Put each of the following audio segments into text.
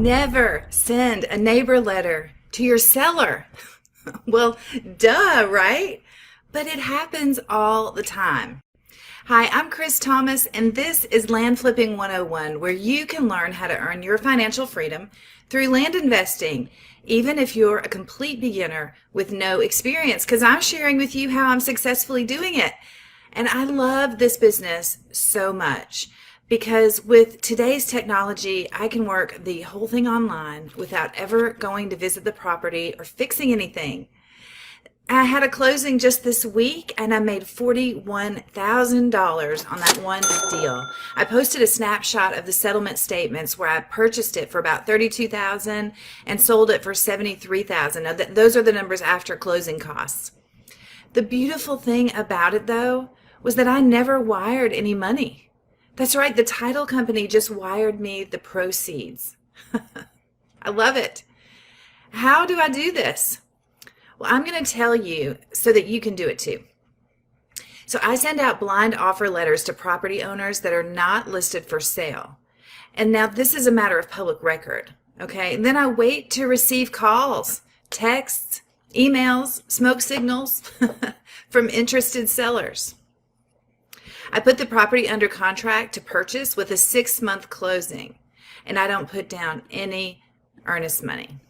Never send a neighbor letter to your seller. Well, duh, right? But it happens all the time. Hi, I'm Chris Thomas, and this is Land Flipping 101, where you can learn how to earn your financial freedom through land investing, even if you're a complete beginner with no experience, because I'm sharing with you how I'm successfully doing it. And I love this business so much because with today's technology, I can work the whole thing online without ever going to visit the property or fixing anything. I had a closing just this week and I made $41,000 on that one deal. I posted a snapshot of the settlement statements where I purchased it for about $32,000 and sold it for $73,000. Now those are the numbers after closing costs. The beautiful thing about it though was that I never wired any money. That's right, the title company just wired me the proceeds. I love it. How do I do this? Well, I'm going to tell you so that you can do it too. So I send out blind offer letters to property owners that are not listed for sale. And now this is a matter of public record, okay? And then I wait to receive calls, texts, emails, smoke signals from interested sellers. I put the property under contract to purchase with a 6-month closing, and I don't put down any earnest money.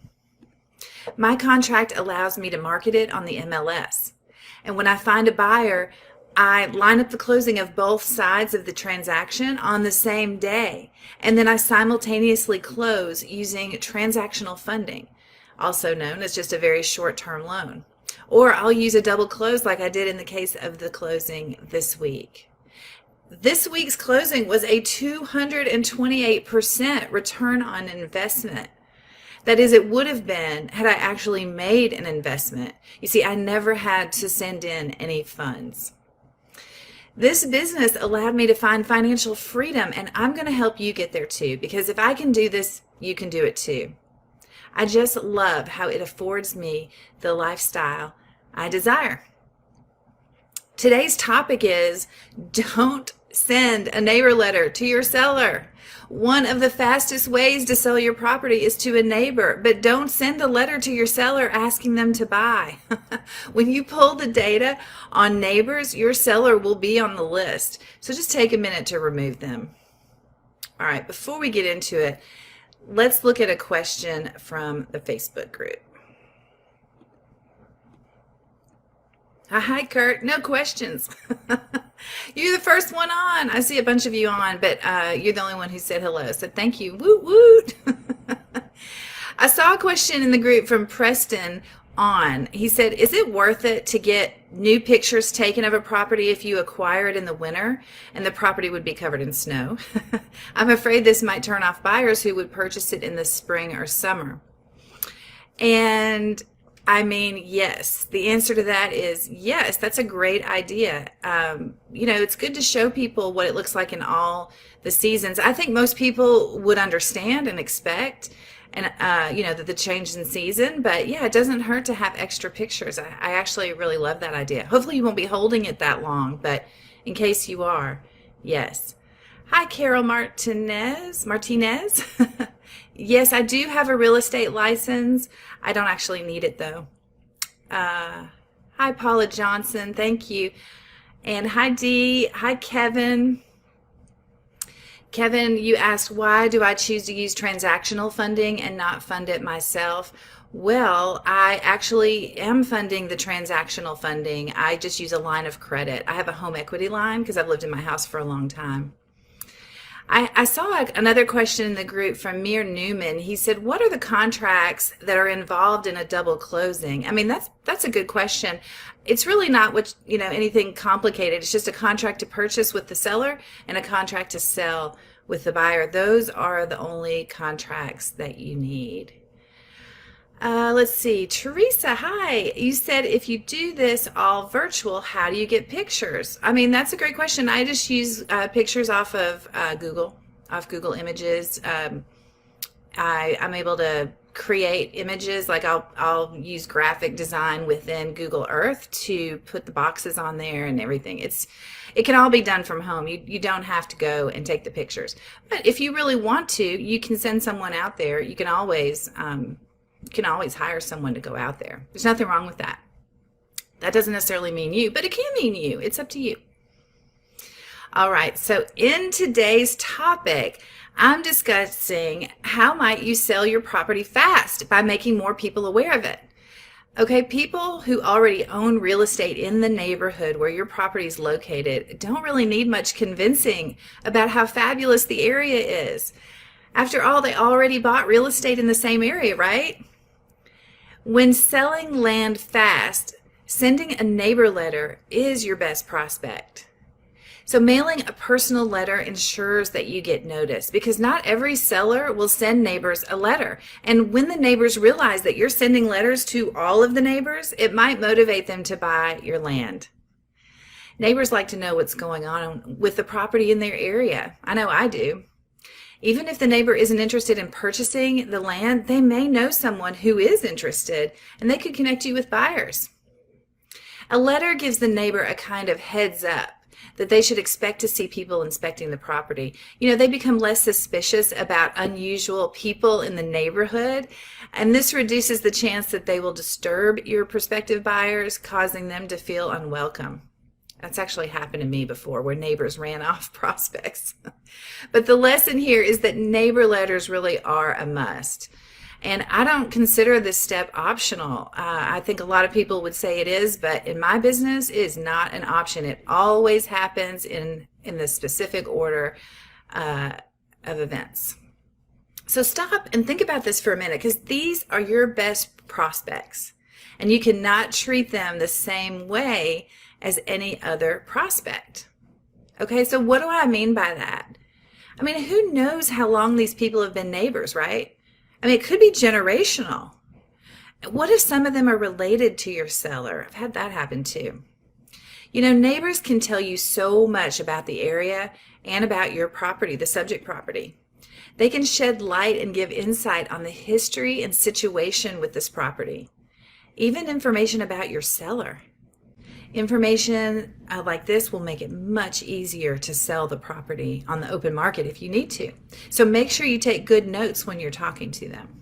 My contract allows me to market it on the MLS. And when I find a buyer, I line up the closing of both sides of the transaction on the same day. And then I simultaneously close using transactional funding, also known as just a very short-term loan. Or I'll use a double close like I did in the case of the closing this week. This week's closing was a 228% return on investment. That is, it would have been had I actually made an investment. You see, I never had to send in any funds. This business allowed me to find financial freedom, and I'm going to help you get there too, because if I can do this, you can do it too. I just love how it affords me the lifestyle I desire. Today's topic is don't send a neighbor letter to your seller. One of the fastest ways to sell your property is to a neighbor, but don't send a letter to your seller asking them to buy. When you pull the data on neighbors, your seller will be on the list. So just take a minute to remove them. All right, before we get into it, let's look at a question from the Facebook group. Hi, Kurt. No questions. You're the first one on. I see a bunch of you on, but you're the only one who said hello. So thank you. Woot woot. I saw a question in the group from Preston on. He said, is it worth it to get new pictures taken of a property if you acquire it in the winter and the property would be covered in snow? I'm afraid this might turn off buyers who would purchase it in the spring or summer. And I mean, yes. The answer to that is yes. That's a great idea. It's good to show people what it looks like in all the seasons. I think most people would understand and expect, and that the change in season. But yeah, it doesn't hurt to have extra pictures. I actually really love that idea. Hopefully, you won't be holding it that long, but in case you are, yes. Hi, Carol Martinez. Yes, I do have a real estate license. I don't actually need it though. Hi, Paula Johnson. Thank you. And hi, Dee. Hi, Kevin. Kevin, you asked, why do I choose to use transactional funding and not fund it myself? Well, I actually am funding the transactional funding. I just use a line of credit. I have a home equity line because I've lived in my house for a long time. I saw another question in the group from Mir Newman. He said, what are the contracts that are involved in a double closing? I mean, that's a good question. It's really not anything complicated. It's just a contract to purchase with the seller and a contract to sell with the buyer. Those are the only contracts that you need. Let's see. Teresa, hi. You said if you do this all virtual, how do you get pictures? I mean, that's a great question. I just use pictures off Google Images. I'm able to create images, like I'll use graphic design within Google Earth to put the boxes on there and everything. It can all be done from home. You don't have to go and take the pictures. But if you really want to, you can send someone out there. You can always hire someone to go out there. There's nothing wrong with that. That doesn't necessarily mean you, but it can mean you. It's up to you. All right, so in today's topic, I'm discussing how might you sell your property fast by making more people aware of it. Okay, people who already own real estate in the neighborhood where your property is located don't really need much convincing about how fabulous the area is. After all, they already bought real estate in the same area, right? When selling land fast, sending a neighbor letter is your best prospect. So mailing a personal letter ensures that you get noticed, because not every seller will send neighbors a letter. And when the neighbors realize that you're sending letters to all of the neighbors, it might motivate them to buy your land. Neighbors like to know what's going on with the property in their area. I know I do. Even if the neighbor isn't interested in purchasing the land, they may know someone who is interested, and they could connect you with buyers. A letter gives the neighbor a kind of heads up that they should expect to see people inspecting the property. They become less suspicious about unusual people in the neighborhood, and this reduces the chance that they will disturb your prospective buyers, causing them to feel unwelcome. That's actually happened to me before, where neighbors ran off prospects. But the lesson here is that neighbor letters really are a must. And I don't consider this step optional. I think a lot of people would say it is, but in my business, it is not an option. It always happens in the specific order of events. So stop and think about this for a minute, because these are your best prospects, and you cannot treat them the same way as any other prospect. Okay, so what do I mean by that? I mean, who knows how long these people have been neighbors, right? I mean, it could be generational. What if some of them are related to your seller? I've had that happen too. Neighbors can tell you so much about the area and about your property, the subject property. They can shed light and give insight on the history and situation with this property, even information about your seller. Information like this will make it much easier to sell the property on the open market if you need to. So make sure you take good notes when you're talking to them.